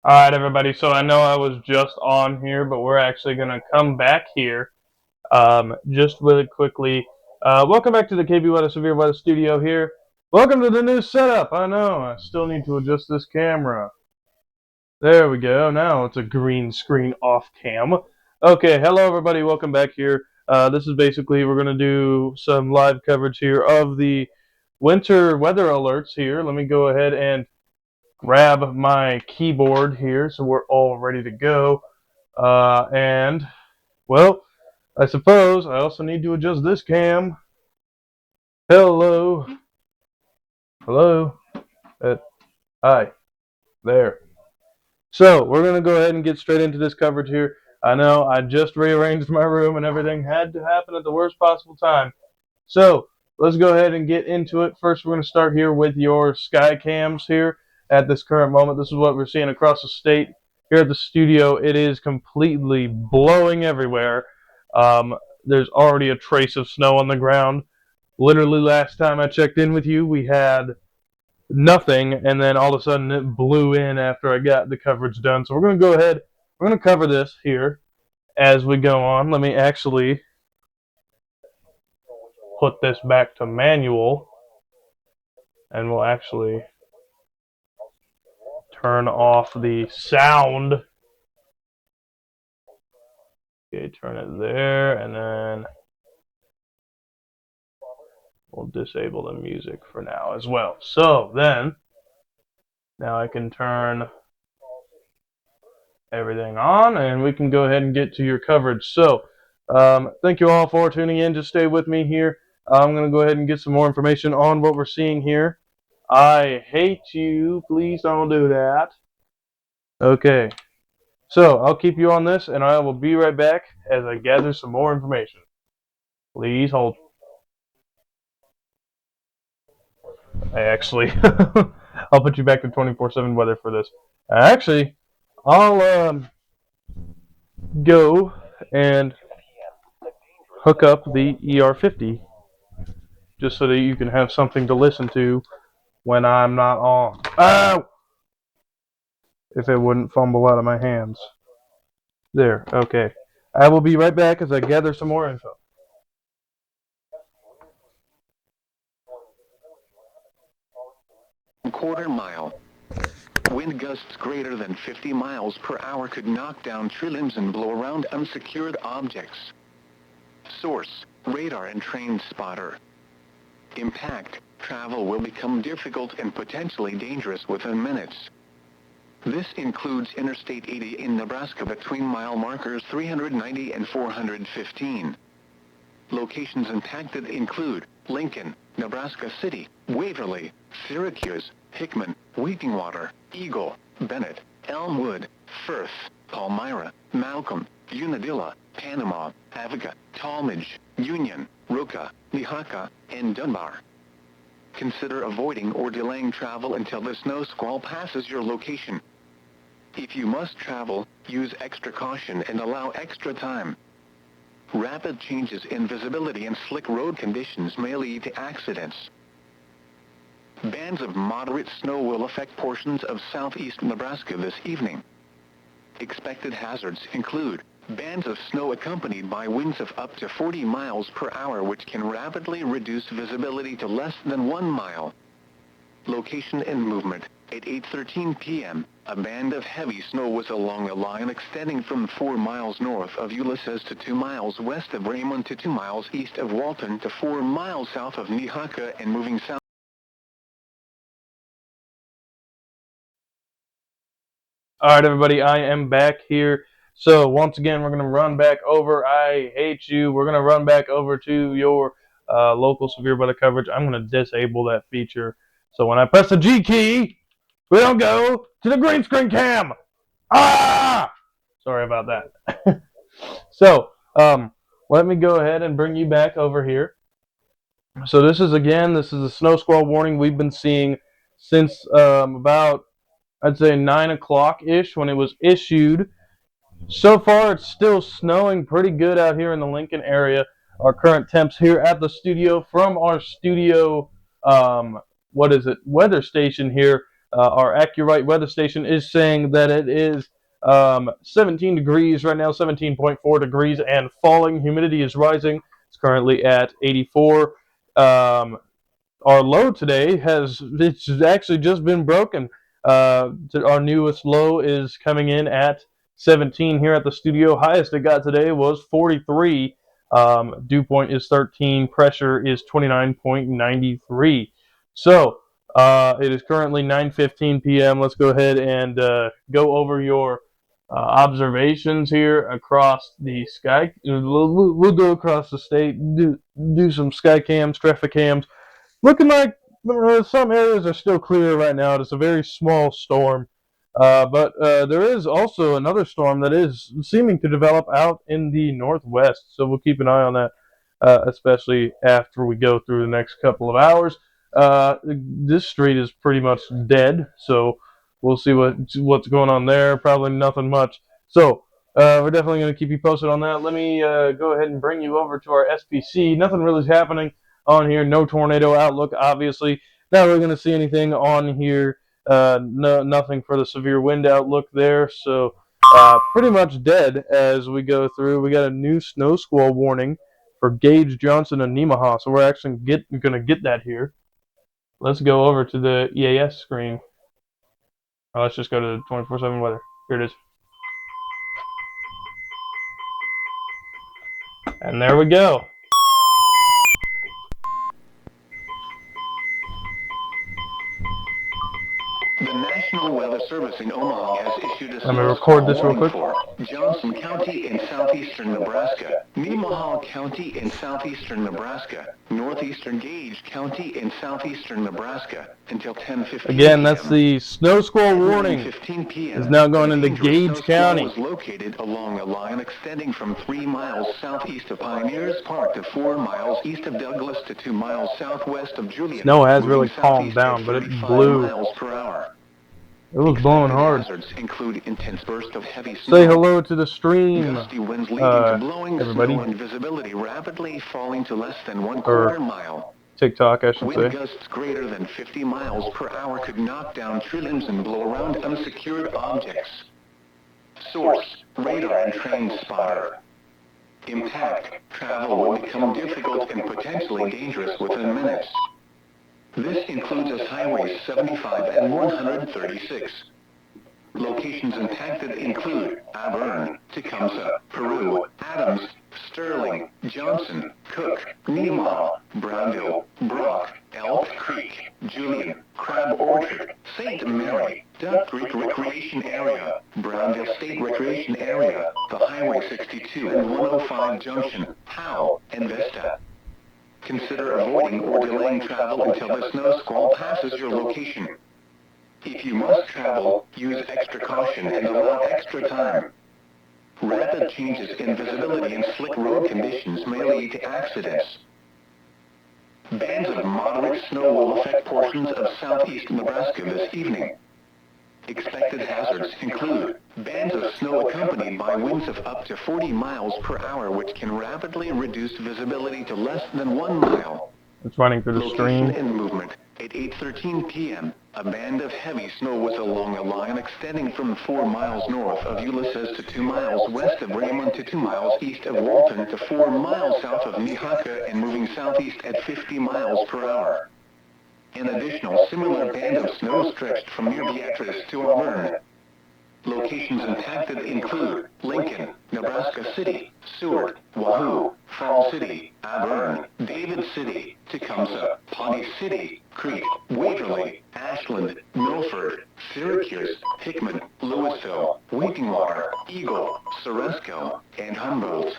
Alright, everybody, so I know I was just on here, but we're actually going to come back here just really quickly. Welcome back to the KB Weather Severe Weather Studio here. Welcome to the new setup. I know, I still need to adjust this camera. There we go. Now it's a green screen off cam. Okay, hello, everybody. Welcome back here. This is basically, we're going to do some live coverage here of the winter weather alerts here. Let me go ahead and grab my keyboard here so we're all ready to go. And, well, I suppose I also need to adjust this cam. Hello. Hello. Hi. There. So, we're going to go ahead and get straight into this coverage here. I know I just rearranged my room and everything had to happen at the worst possible time. So, let's go ahead and get into it. First, we're going to start here with your sky cams here at this current moment. This is what we're seeing across the state. Here at the studio, it is completely blowing everywhere. There's already a trace of snow on the ground. Literally, last time I checked in with you, we had nothing, and then all of a sudden it blew in after I got the coverage done. So we're going to go ahead. We're going to cover this here as we go on. Let me actually put this back to manual, and we'll actually turn off the sound. Okay, turn it there, and then we'll disable the music for now as well. So then, now I can turn everything on, and we can go ahead and get to your coverage. So, thank you all for tuning in. Just stay with me here. I'm going to go ahead and get some more information on what we're seeing here. I hate you. Please don't do that. Okay. So, I'll keep you on this, and I will be right back as I gather some more information. Please hold. I actually, I'll put you back to 24/7 weather for this. Actually, I'll go and hook up the ER50 just so that you can have something to listen to when I'm not on. Ow! If it wouldn't fumble out of my hands. There, okay. I will be right back as I gather some more info. Quarter mile. Wind gusts greater than 50 miles per hour could knock down tree limbs and blow around unsecured objects. Source: radar and train spotter. Impact: travel will become difficult and potentially dangerous within minutes. This includes Interstate 80 in Nebraska between mile markers 390 and 415. Locations impacted include Lincoln, Nebraska City, Waverly, Syracuse, Hickman, Wheatingwater, Eagle, Bennett, Elmwood, Firth, Palmyra, Malcolm, Unadilla, Panama, Avoca, Talmadge, Union, Ruka, Nehaka, and Dunbar. Consider avoiding or delaying travel until the snow squall passes your location. If you must travel, use extra caution and allow extra time. Rapid changes in visibility and slick road conditions may lead to accidents. Bands of moderate snow will affect portions of southeast Nebraska this evening. Expected hazards include bands of snow accompanied by winds of up to 40 miles per hour, which can rapidly reduce visibility to less than 1 mile. Location and movement. At 8:13 p.m., a band of heavy snow was along a line extending from 4 miles north of Ulysses to 2 miles west of Raymond to 2 miles east of Walton to 4 miles south of Nehaka and moving south. Alright, everybody, I am back here. So, once again, we're going to run back over. I hate you. We're going to run back over to your local severe weather coverage. I'm going to disable that feature. So, when I press the G key, we don't go to the green screen cam. Ah! Sorry about that. So, let me go ahead and bring you back over here. So, this is a snow squall warning we've been seeing since about, I'd say, 9 o'clock-ish when it was issued. So far, it's still snowing pretty good out here in the Lincoln area. Our current temps here at the studio from our studio, weather station here our Accurate weather station is saying that it is 17 degrees right now, 17.4 degrees, and falling. Humidity is rising. It's currently at 84. Our low today it's actually just been broken. Our newest low is coming in at 17 here at the studio. Highest it got today was 43. Dew point is 13. Pressure is 29.93. So it is currently 9:15 p.m. Let's go ahead and go over your observations here across the sky. We'll go across the state, do some sky cams, traffic cams. Looking like some areas are still clear right now. It's a very small storm. But there is also another storm that is seeming to develop out in the northwest. So we'll keep an eye on that, especially after we go through the next couple of hours. This street is pretty much dead, so we'll see what's going on there. Probably nothing much. So we're definitely going to keep you posted on that. Let me go ahead and bring you over to our SPC. Nothing really is happening on here. No tornado outlook, obviously. Not really going to see anything on here. Nothing for the severe wind outlook there. So pretty much dead as we go through. We got a new snow squall warning for Gage, Johnson, and Nemaha. So we're actually going to get that here. Let's go over to the EAS screen. Let's just go to 24/7 weather. Here it is. And there we go. The National Weather Service in Omaha has issued a Let me snow record squall this real warning quick. for Johnson County in southeastern Nebraska, Nemaha County in southeastern Nebraska, northeastern Gage County in southeastern Nebraska until 10:15 Again, p.m. that's the snow squall At warning. 9:15 p.m. Is now going a into dangerous Gage snow squall County. was located along a line extending from 3 miles southeast of Pioneers Park to 4 miles east of Douglas to 2 miles southwest of Julian. Snow has moving really calmed southeast at down, but it 35 blew. miles per hour. It was blowing Expected hard. hazards include intense bursts of heavy snow, Say hello to the stream, gusty winds leading to blowing everybody. snow and visibility rapidly falling to less than 1/4 Or mile. TikTok, I should Wind say. gusts greater than 50 miles per hour could knock down tree limbs and blow around unsecured objects. Source: radar and train spotter. Impact: travel will become difficult and potentially dangerous within minutes. This includes us highways 75 and 136. Locations impacted include Auburn, Tecumseh, Peru, Adams, Sterling, Johnson, Cook, Nemaha, Brownville, Brock, Elk Creek, Julian, Crab Orchard, St. Mary, Duck Creek Recreation Area, Brownville State Recreation Area, the Highway 62 and 105 Junction, Howe, and Vista. Consider avoiding or delaying travel until the snow squall passes your location. If you must travel, use extra caution and allow extra time. Rapid changes in visibility and slick road conditions may lead to accidents. Bands of moderate snow will affect portions of southeast Nebraska this evening. Expected hazards include bands of snow accompanied by winds of up to 40 miles per hour, which can rapidly reduce visibility to less than 1 mile. It's running through the Location stream. and movement. At 8:13 p.m., a band of heavy snow was along a line extending from 4 miles north of Ulysses to 2 miles west of Raymond to 2 miles east of Walton to 4 miles south of Nehaka and moving southeast at 50 miles per hour. An additional similar band of snow stretched from near Beatrice to Auburn. Locations impacted include Lincoln, Nebraska City, Seward, Wahoo, Fall City, Auburn, David City, Tecumseh, Pawnee City, Creek, Waverly, Ashland, Milford, Syracuse, Hickman, Louisville, Wheatonwater, Eagle, Ceresco, and Humboldt.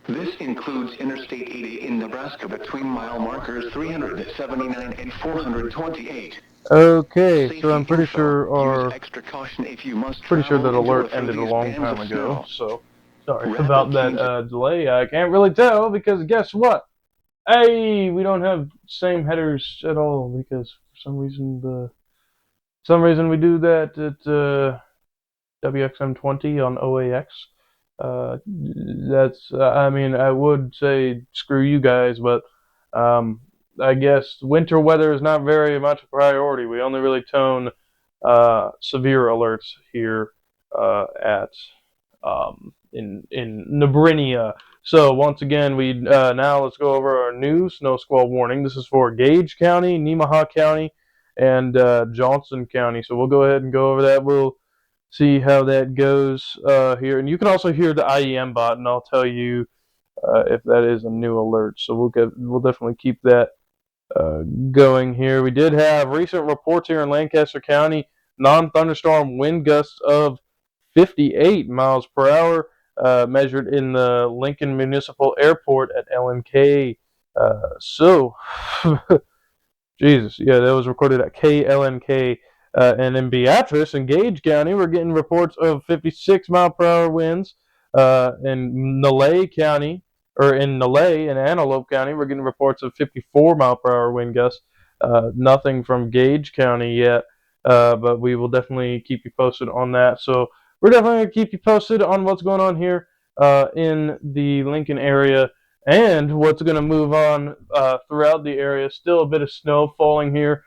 This includes Interstate 80 in Nebraska between mile markers 379 and 428. Okay, so I'm pretty sure that alert ended a long time ago. So sorry about that delay. I can't really tell because guess what? Hey, we don't have same headers at all because for some reason we do that at WXM20 on OAX. That's I mean I would say screw you guys, but I guess winter weather is not very much a priority. We only really tone severe alerts here at in Nabrinia. So once again, we now let's go over our new snow squall warning. This is for Gage County, Nemaha County, and Johnson County. So we'll go ahead and go over that. We'll see how that goes here, and you can also hear the IEM bot, and I'll tell you if that is a new alert. So we'll definitely keep that going here. We did have recent reports here in Lancaster County, non-thunderstorm wind gusts of 58 miles per hour, measured in the Lincoln Municipal Airport at LMK. So, Jesus, yeah, that was recorded at KLMK. And in Beatrice and Gage County, we're getting reports of 56 mile per hour winds. In Nalay County, or in Nalay and Antelope County, we're getting reports of 54 mile per hour wind gusts. Nothing from Gage County yet, but we will definitely keep you posted on that. So we're definitely going to keep you posted on what's going on here in the Lincoln area and what's going to move on throughout the area. Still a bit of snow falling here,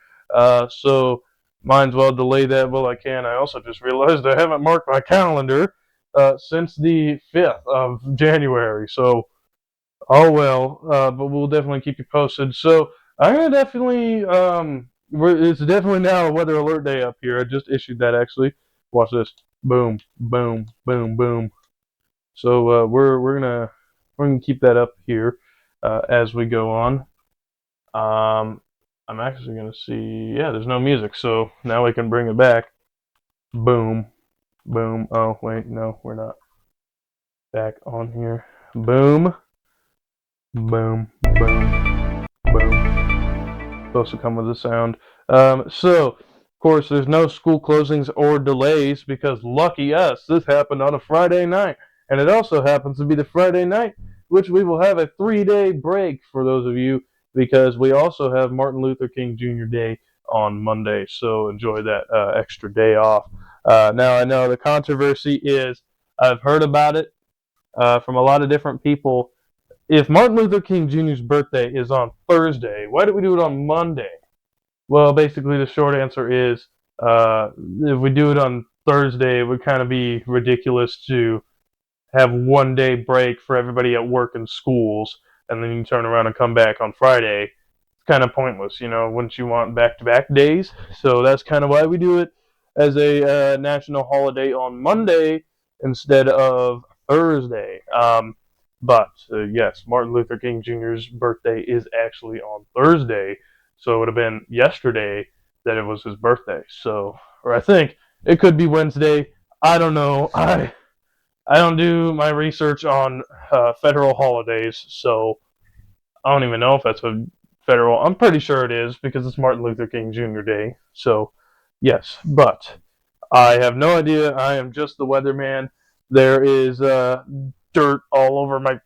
so might as well delay that while I can. I also just realized I haven't marked my calendar since the 5th of January, so oh well, but we'll definitely keep you posted. So I'm gonna definitely, it's definitely now a weather alert day up here. I just issued that actually. Watch this. Boom, boom, boom, boom. So we're gonna keep that up here as we go on. I'm actually gonna see. Yeah, there's no music, so now we can bring it back. Boom, boom. Oh wait, no, we're not back on here. Boom, boom, boom, boom. Supposed to come with a sound. So of course there's no school closings or delays because lucky us, this happened on a Friday night, and it also happens to be the Friday night which we will have a 3-day break for those of you because we also have Martin Luther King Jr. Day on Monday. So enjoy that extra day off. Now I know the controversy is I've heard about it from a lot of different people. If Martin Luther King Jr.'s birthday is on Thursday, why do we do it on Monday? Well, basically, the short answer is if we do it on Thursday, it would kind of be ridiculous to have 1 day break for everybody at work and schools, and then you turn around and come back on Friday. It's kind of pointless, you know. Wouldn't you want back-to-back days? So that's kind of why we do it as a national holiday on Monday instead of Thursday. But yes, Martin Luther King Jr.'s birthday is actually on Thursday, so it would have been yesterday that it was his birthday. So, or I think it could be Wednesday. I don't know. I don't do my research on federal holidays, so I don't even know if that's a federal. I'm pretty sure it is because it's Martin Luther King Jr. Day. So, yes, but I have no idea. I am just the weatherman. There is dirt all over my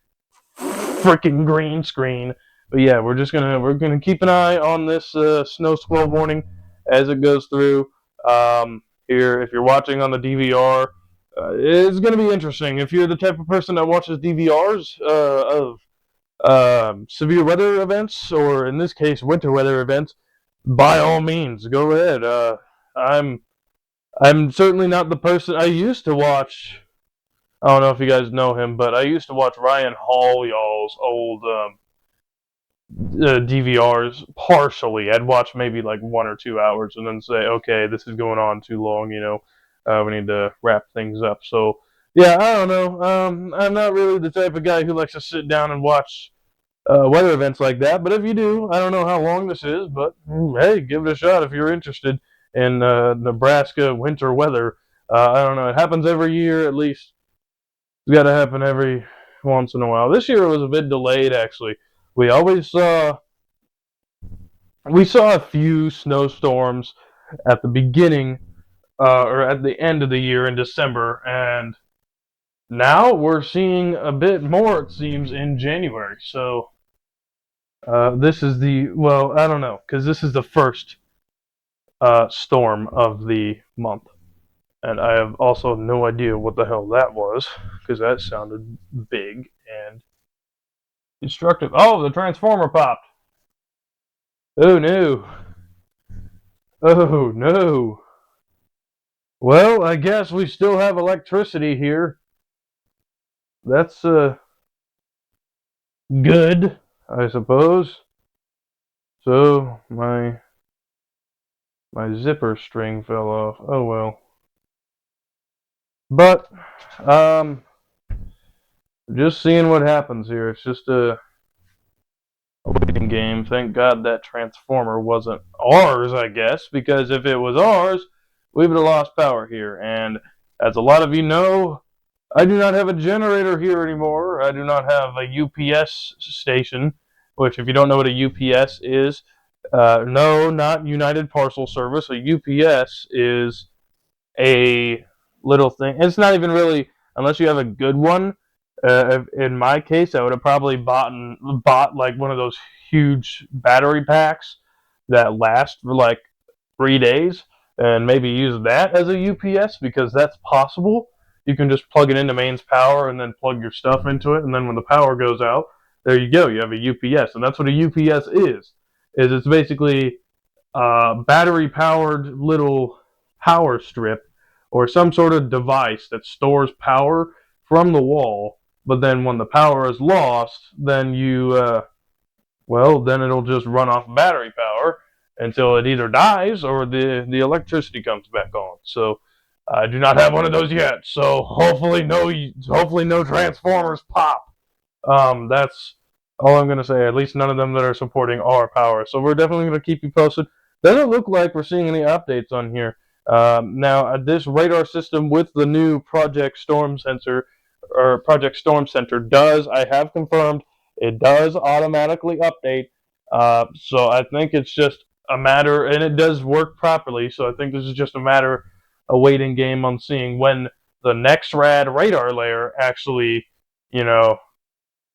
freaking green screen. But yeah, we're gonna keep an eye on this snow squall warning as it goes through. Here, if you're watching on the DVR, it's gonna be interesting. If you're the type of person that watches DVRs of severe weather events, or in this case, winter weather events, by all means, go ahead. I'm I'm certainly not the person I used to watch. I don't know if you guys know him, but I used to watch Ryan Hall, y'all's old DVRs partially. I'd watch maybe like 1 or 2 hours and then say, okay, this is going on too long. We need to wrap things up. So yeah, I don't know. I'm not really the type of guy who likes to sit down and watch weather events like that. But if you do, I don't know how long this is, but hey, give it a shot if you're interested in Nebraska winter weather. I don't know. It happens every year at least. It's got to happen every once in a while. This year it was a bit delayed actually. We always saw a few snowstorms at the beginning or at the end of the year in December, and now we're seeing a bit more. It seems in January. So this is I don't know because this is the first storm of the month, and I have also no idea what the hell that was because that sounded big and destructive. Oh, the transformer popped. Oh no. Oh no. Well, I guess we still have electricity here. That's good, I suppose. So my zipper string fell off. Oh well. But um just seeing what happens here. It's just a waiting game. Thank God that transformer wasn't ours, I guess, because if it was ours, we would have lost power here. And as a lot of you know, I do not have a generator here anymore. I do not have a UPS station, which, if you don't know what a UPS is, no, not United Parcel Service. A UPS is a little thing. It's not even really, unless you have a good one. In my case, I would have probably bought like one of those huge battery packs that last for like 3 days, and maybe use that as a UPS because that's possible. You can just plug it into mains power and then plug your stuff into it, and then when the power goes out, there you go. You have a UPS, and that's what a UPS is. Is it's basically battery powered little power strip or some sort of device that stores power from the wall. But then when the power is lost, then then it'll just run off battery power until it either dies or the electricity comes back on. So I do not have one of those yet. So hopefully no transformers pop. That's all I'm going to say. At least none of them that are supporting our power. So we're definitely going to keep you posted. Doesn't look like we're seeing any updates on here. Now, this radar system with the new Project Storm Center I have confirmed, it does automatically update. So I think it's just a matter, and it does work properly. So I think this is just a matter, a waiting game on seeing when the next rad radar layer actually, you know,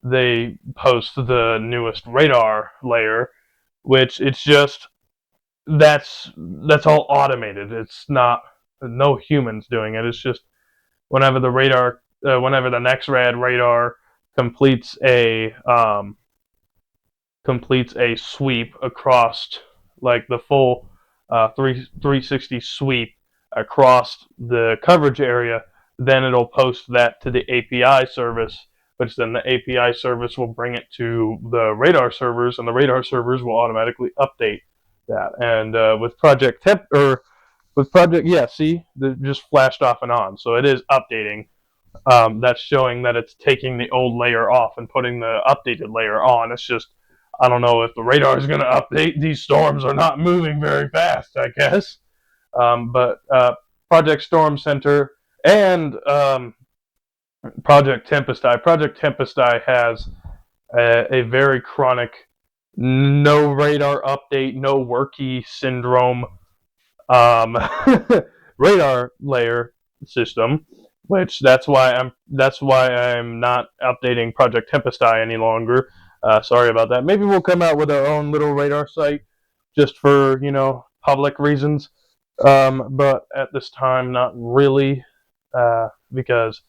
they post the newest radar layer, which it's just that's all automated. It's not no humans doing it. It's just whenever the next rad radar completes a sweep across like the full 360 sweep across the coverage area, then it'll post that to the API service, which then the API service will bring it to the radar servers, and the radar servers will automatically update that. And with Project, yeah, see, it just flashed off and on, so it is updating. That's showing that it's taking the old layer off and putting the updated layer on. It's just, I don't know if the radar is going to update. These storms are not moving very fast, I guess. But Project Storm Center and Project Tempest Eye has a very chronic no radar update, no worky syndrome um, radar layer system, which that's why I'm not updating Project Tempest Eye any longer. Sorry about that. Maybe we'll come out with our own little radar site just for public reasons, but at this time, not really, because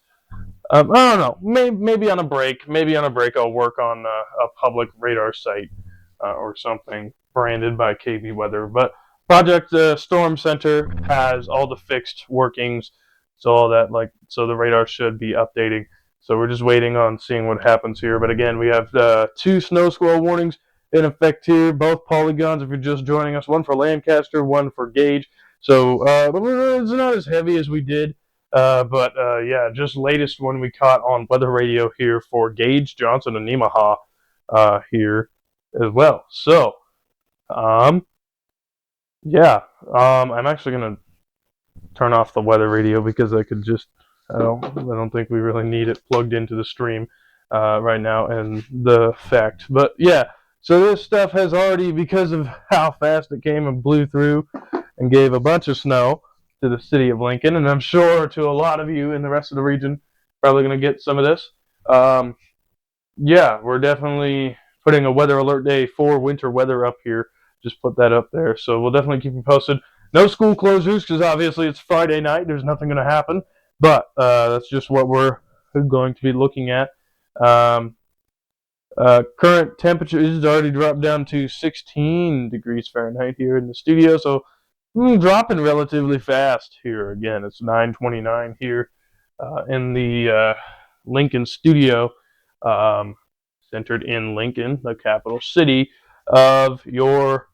I don't know. Maybe on a break. Maybe on a break, I'll work on a public radar site or something branded by KB Weather. But Project Storm Center has all the fixed workings, so all that so the radar should be updating. So we're just waiting on seeing what happens here. But again, we have two snow squall warnings in effect here, both polygons. If you're just joining us, one for Lancaster, one for Gage. So it's not as heavy as we did. But yeah, just latest one we caught on weather radio here for Gage, Johnson, and Nemaha here as well. So, um, yeah, I'm actually gonna turn off the weather radio because I don't think we really need it plugged into the stream right now and the fact. But yeah, so this stuff has already, because of how fast it came and blew through and gave a bunch of snow to the city of Lincoln, and I'm sure to a lot of you in the rest of the region, probably going to get some of this. Yeah, we're definitely putting a weather alert day for winter weather up here. Just put that up there. So we'll definitely keep you posted. No school closures because obviously it's Friday night. There's nothing going to happen. But that's just what we're going to be looking at. Um, Current temperature is already dropped down to 16 degrees Fahrenheit here in the studio, so dropping relatively fast here. Again, it's 9:29 here in the Lincoln studio, um, centered in Lincoln, the capital city of your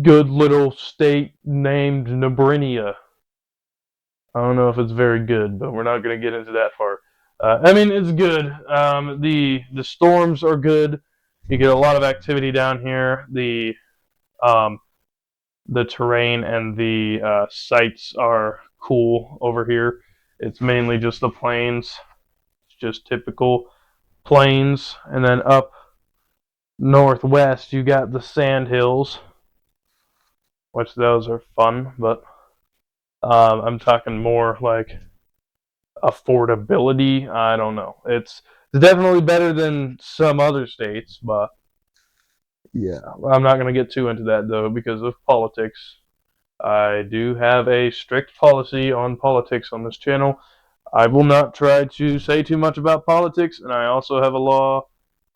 good little state named Nebrinia. I don't know if it's very good, but we're not going to get into that part. I mean, it's good. The storms are good. You get a lot of activity down here. Um, the terrain and the sites are cool over here. It's mainly just the plains. It's just typical plains, and then up northwest you got the sand hills, which those are fun. But I'm talking more like affordability. I don't know. It's definitely better than some other states, but yeah, I'm not going to get too into that though because of politics. I do have a strict policy on politics on this channel. I will not try to say too much about politics, and I also have a law,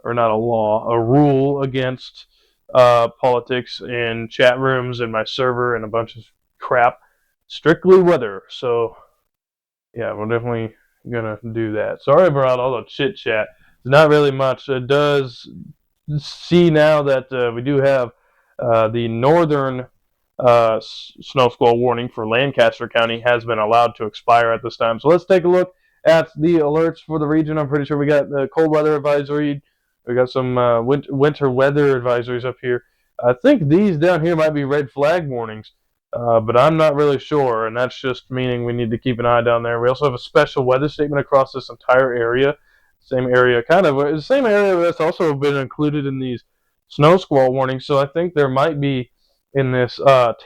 or not a law, a rule against politics in chat rooms and my server and a bunch of crap. Strictly weather. So yeah, we're definitely gonna do that. Sorry about all the chit chat. It's not really much. It does see now that we do have the northern snow squall warning for Lancaster County has been allowed to expire at this time. So let's take a look at the alerts for the region. I'm pretty sure we got the cold weather advisory. We got some winter weather advisories up here. I think these down here might be red flag warnings, but I'm not really sure, and that's just meaning we need to keep an eye down there. We also have a special weather statement across this entire area. Same area, kind of the same area that's also been included in these snow squall warnings. So I think there might be in this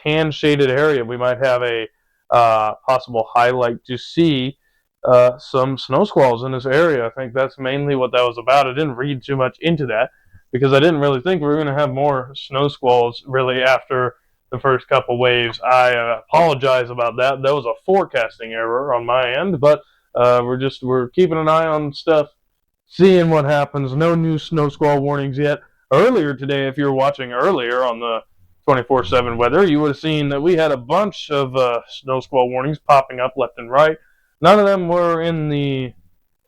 tan shaded area, we might have a possible highlight to see some snow squalls in this area. I think that's mainly what that was about. I didn't read too much into that because I didn't really think we were going to have more snow squalls really after the first couple waves. I apologize about that. That was a forecasting error on my end, but we're keeping an eye on stuff, seeing what happens. No new snow squall warnings yet. Earlier today, if you were watching earlier on the 24/7 weather, you would have seen that we had a bunch of snow squall warnings popping up left and right. None of them were in the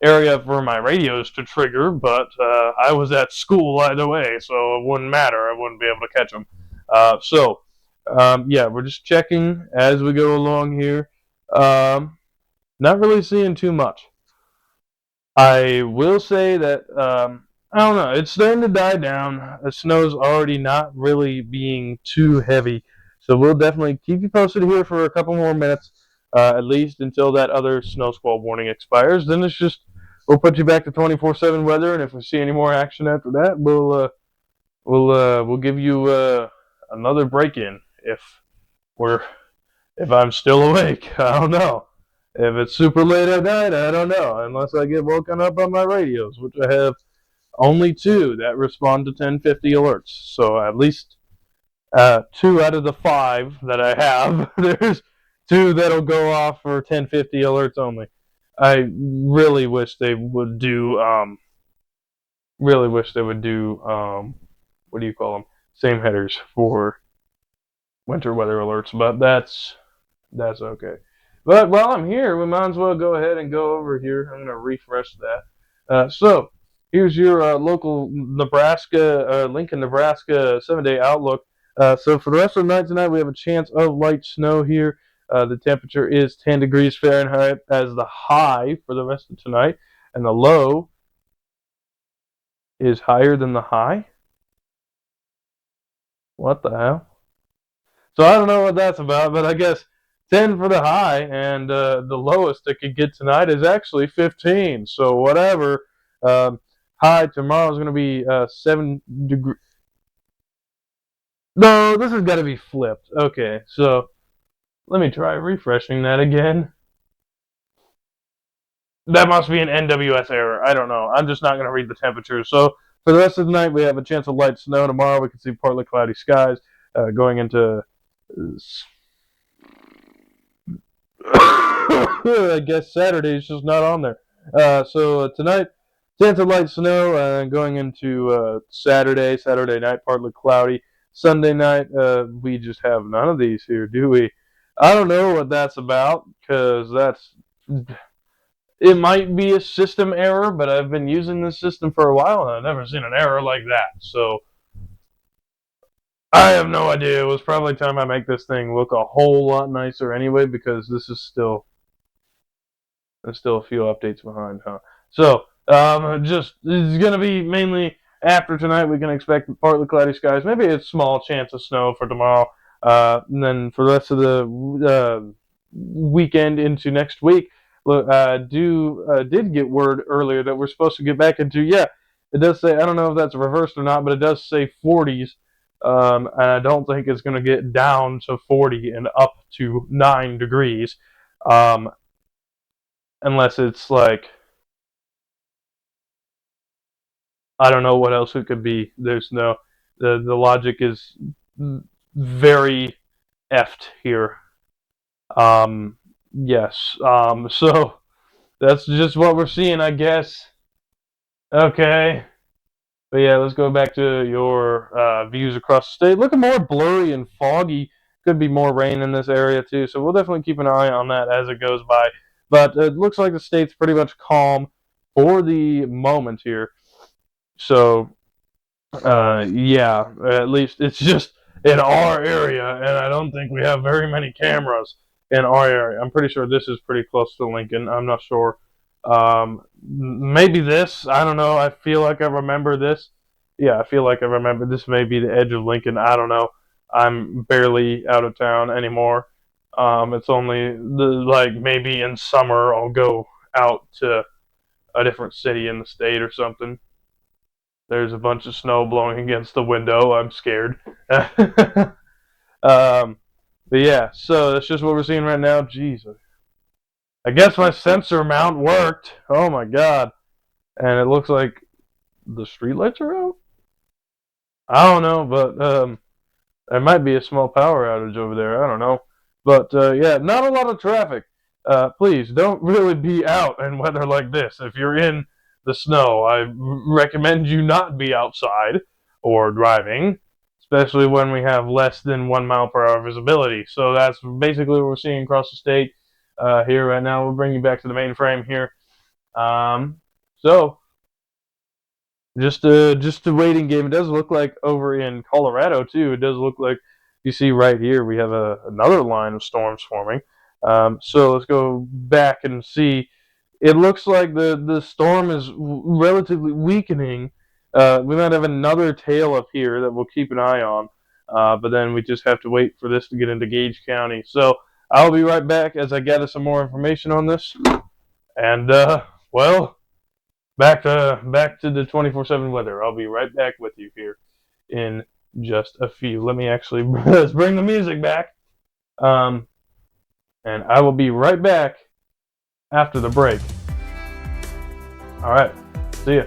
area for my radios to trigger, but I was at school either way, so it wouldn't matter. I wouldn't be able to catch them. Yeah, we're just checking as we go along here. Not really seeing too much. I will say that I don't know. It's starting to die down. The snow's already not really being too heavy, so we'll definitely keep you posted here for a couple more minutes, at least until that other snow squall warning expires. Then it's just we'll put you back to 24/7 weather, and if we see any more action after that, we'll give you another break in we're if I'm still awake. I don't know. If it's super late at night, I don't know. Unless I get woken up on my radios, which I have only two that respond to 1050 alerts. So at least two out of the five that I have, there's two that'll go off for 1050 alerts only. I really wish they would do. Really wish they would do. What do you call them? Same headers for winter weather alerts, but that's okay. But while I'm here, we might as well go ahead and go over here. I'm going to refresh that. So here's your local Nebraska, Lincoln, Nebraska 7-day outlook. So for the rest of the night tonight, we have a chance of light snow here. The temperature is 10 degrees Fahrenheit as the high for the rest of tonight, and the low is higher than the high. What the hell? So I don't know what that's about, but I guess 10 for the high, and the lowest it could get tonight is actually 15. So whatever. High tomorrow is going to be 7 degrees. No, this has got to be flipped. Okay, so let me try refreshing that again. That must be an NWS error. I don't know. I'm just not going to read the temperatures. So for the rest of the night, we have a chance of light snow. Tomorrow, we can see partly cloudy skies going into I guess Saturday is just not on there. So tonight chance of light snow going into Saturday night, partly cloudy. Sunday night, we just have none of these here, do we? I don't know what that's about, because it might be a system error, but I've been using this system for a while and I've never seen an error like that. So I have no idea. It was probably time I make this thing look a whole lot nicer anyway, because this is still there's still a few updates behind, huh? So, just it's gonna be mainly after tonight. We can expect partly cloudy skies, maybe a small chance of snow for tomorrow, and then for the rest of the weekend into next week. Did get word earlier that we're supposed to get back into, yeah, it does say, I don't know if that's reversed or not, but it does say 40s, and I don't think it's going to get down to 40 and up to 9 degrees, um, unless it's like, I don't know what else it could be. There's no the logic is very effed here. Yes. So that's just what we're seeing, I guess. Okay. But yeah, let's go back to your views across the state. Looking more blurry and foggy. Could be more rain in this area too. So we'll definitely keep an eye on that as it goes by. But it looks like the state's pretty much calm for the moment here. So yeah, at least it's just in our area, and I don't think we have very many cameras in our area. I'm pretty sure this is pretty close to Lincoln. I'm not sure. Maybe this. I don't know. I feel like I remember this. Yeah, I feel like I remember this may be the edge of Lincoln. I don't know. I'm barely out of town anymore. It's only like maybe in summer I'll go out to a different city in the state or something. There's a bunch of snow blowing against the window. I'm scared. But yeah, so that's just what we're seeing right now. Jeez, I guess my sensor mount worked. Oh my god! And it looks like the streetlights are out. I don't know, but there might be a small power outage over there. I don't know, but yeah, not a lot of traffic. Please don't really be out in weather like this. If you're in the snow, I recommend you not be outside or driving, especially when we have less than 1 mile per hour visibility. So that's basically what we're seeing across the state here right now. We'll bring you back to the main frame here. So just a waiting game. It does look like over in Colorado too. It does look like you see right here we have another line of storms forming. So let's go back and see. It looks like the storm is relatively weakening. We might have another tail up here that we'll keep an eye on. But then we just have to wait for this to get into Gage County. So I'll be right back as I gather some more information on this. And well, back to the 24/7 weather. I'll be right back with you here in just a few. Let me actually let's bring the music back. And I will be right back after the break. All right. See ya.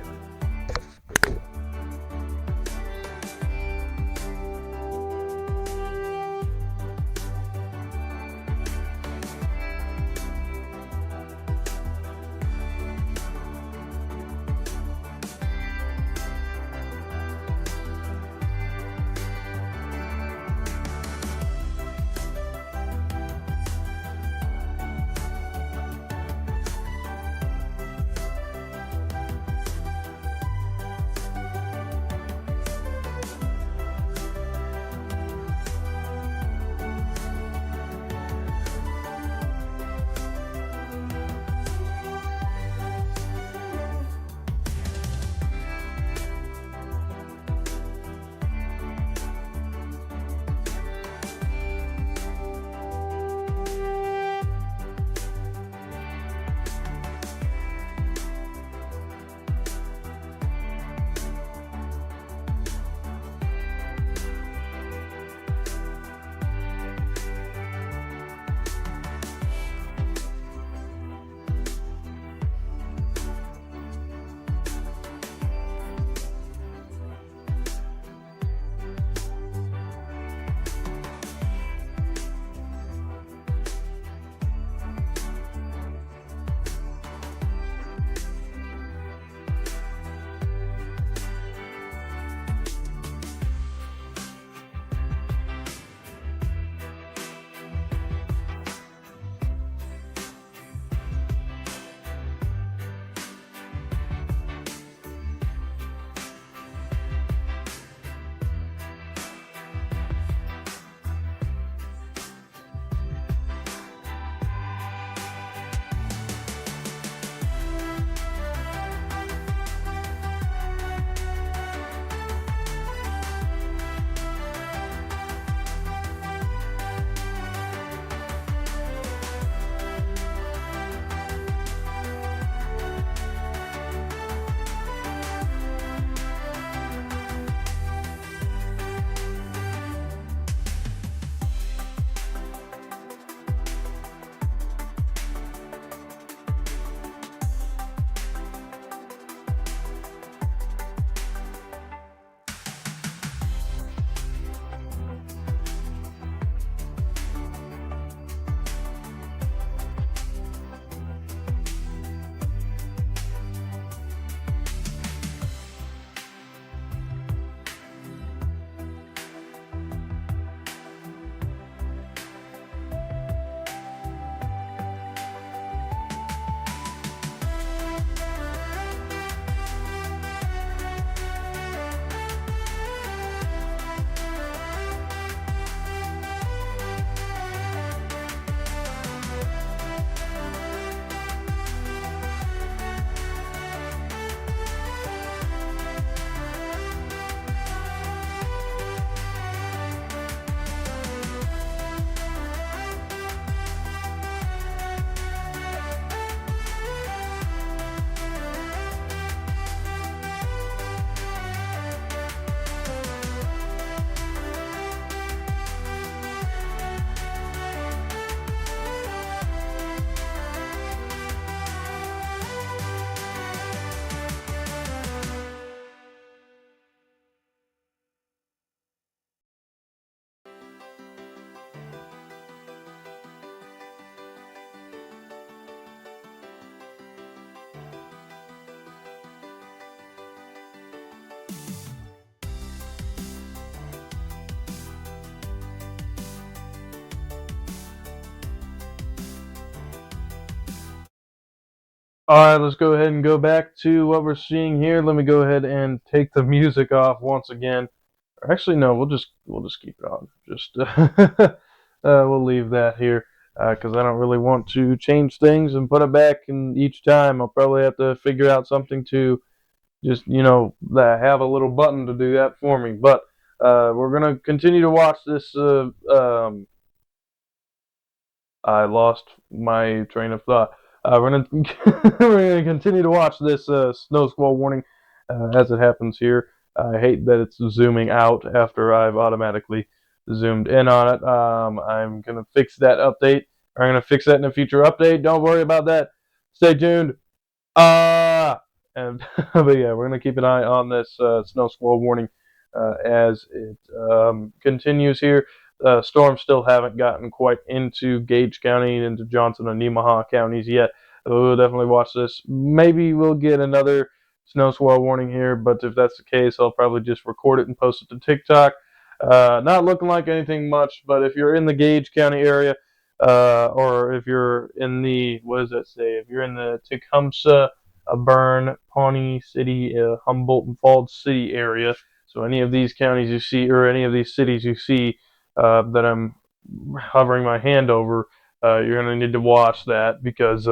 Alright, let's go ahead and go back to what we're seeing here. Let me go ahead and take the music off once again. Or actually, no, we'll just keep it on. Just we'll leave that here because I don't really want to change things and put it back. And each time, I'll probably have to figure out something to just have a little button to do that for me. But we're gonna continue to watch this. I lost my train of thought. We're gonna we're gonna continue to watch this snow squall warning as it happens here. I hate that it's zooming out after I've automatically zoomed in on it. I'm gonna fix that update. I'm gonna fix that in a future update. Don't worry about that. Stay tuned. And but yeah, we're gonna keep an eye on this snow squall warning as it continues here. Storms still haven't gotten quite into Gage County, into Johnson and Nemaha counties yet. We'll definitely watch this. Maybe we'll get another snow squall warning here, but if that's the case, I'll probably just record it and post it to TikTok. Not looking like anything much, but if you're in the Gage County area, or if you're in the, what does that say? If you're in the Tecumseh, Bern, Pawnee City, Humboldt, and Falls City area, so any of these counties you see, or any of these cities you see that I'm hovering my hand over, you're going to need to watch that because,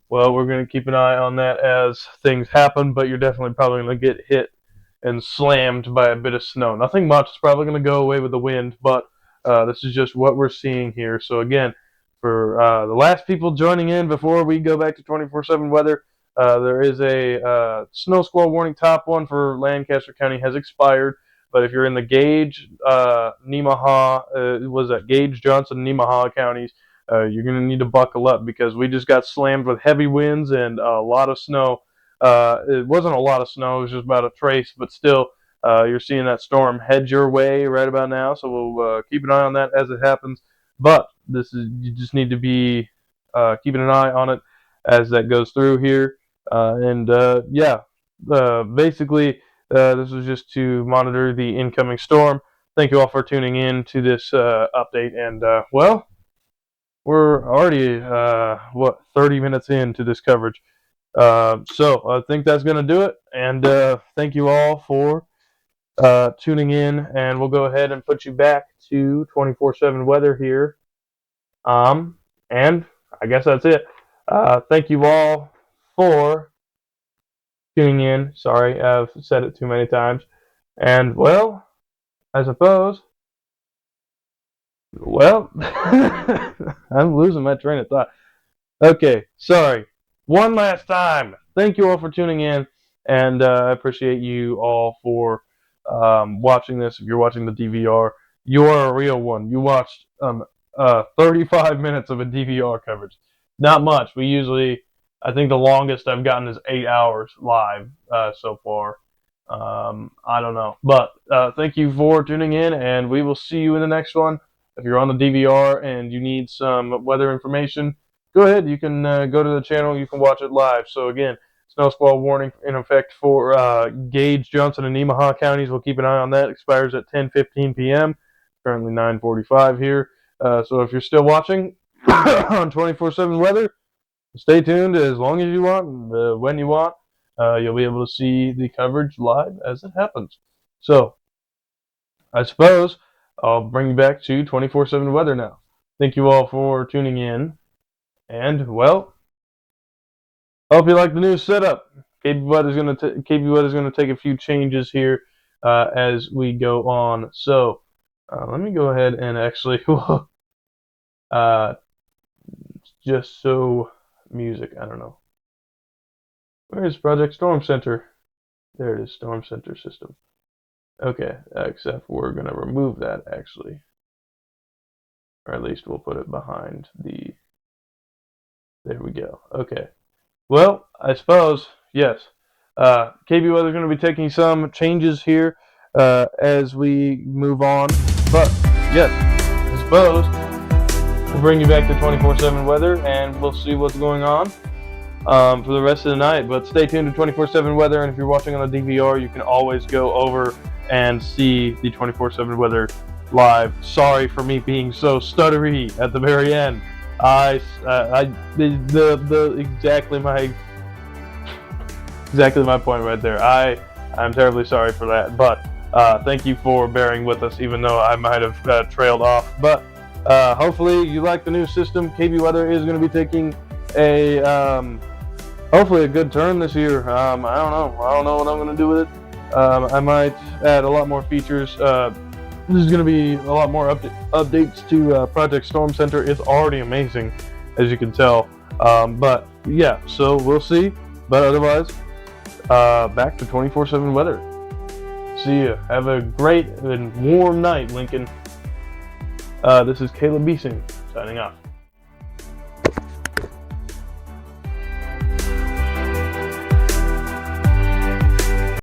well, we're going to keep an eye on that as things happen, but you're definitely probably going to get hit and slammed by a bit of snow. Nothing much. It's probably going to go away with the wind, but this is just what we're seeing here. So again, for the last people joining in before we go back to 24/7 weather, there is a snow squall warning. Top one for Lancaster County has expired, but if you're in the Gage, Nemaha, was that Gage, Johnson, Nemaha counties, you're going to need to buckle up because we just got slammed with heavy winds and a lot of snow. It wasn't a lot of snow; it was just about a trace, but still, you're seeing that storm head your way right about now. So we'll keep an eye on that as it happens. But you just need to be keeping an eye on it as that goes through here. Yeah, basically, this was just to monitor the incoming storm. Thank you all for tuning in to this update. And well, we're already 30 minutes into this coverage. So I think that's going to do it. And thank you all for tuning in. And we'll go ahead and put you back to 24/7 weather here. And I guess that's it. Thank you all for tuning in. Sorry, I've said it too many times. And well, I suppose. Well, I'm losing my train of thought. Okay, sorry. One last time. Thank you all for tuning in, and I appreciate you all for watching this. If you're watching the DVR, you are a real one. You watched 35 minutes of a DVR coverage. Not much. We usually, I think the longest I've gotten is 8 hours live so far. I don't know. But thank you for tuning in, and we will see you in the next one. If you're on the DVR and you need some weather information, go ahead. You can go to the channel. You can watch it live. So again, snow squall warning in effect for Gage, Johnson, and Nemaha counties. We'll keep an eye on that. It expires at 10:15 p.m. Currently 9:45 here. So if you're still watching on 24/7 weather, stay tuned as long as you want and when you want. You'll be able to see the coverage live as it happens. So I suppose I'll bring you back to 24/7 weather now. Thank you all for tuning in. And, well, hope you like the new setup. KB Weather's going to take a few changes here as we go on. So let me go ahead and actually just so music. I don't know. Where is Project Storm Center? There it is, Storm Center System. Okay, except we're going to remove that actually. Or at least we'll put it behind the... There we go. Okay. Well, I suppose, yes. KB Weather's going to be taking some changes here as we move on. But, yes, I suppose we'll bring you back to 24/7 weather and we'll see what's going on for the rest of the night. But stay tuned to 24/7 weather, and if you're watching on the DVR, you can always go over and see the 24/7 weather live. Sorry for me being so stuttery at the very end. Exactly my point right there. I'm terribly sorry for that, but thank you for bearing with us, even though I might have trailed off. But hopefully you like the new system. KB Weather is going to be taking a hopefully a good turn this year. I don't know. I don't know what I'm going to do with it. I might add a lot more features. There's going to be a lot more updates to Project Storm Center. It's already amazing, as you can tell. But yeah, so we'll see. But otherwise, back to 24/7 weather. See ya. Have a great and warm night, Lincoln. This is Caleb Beesing signing off.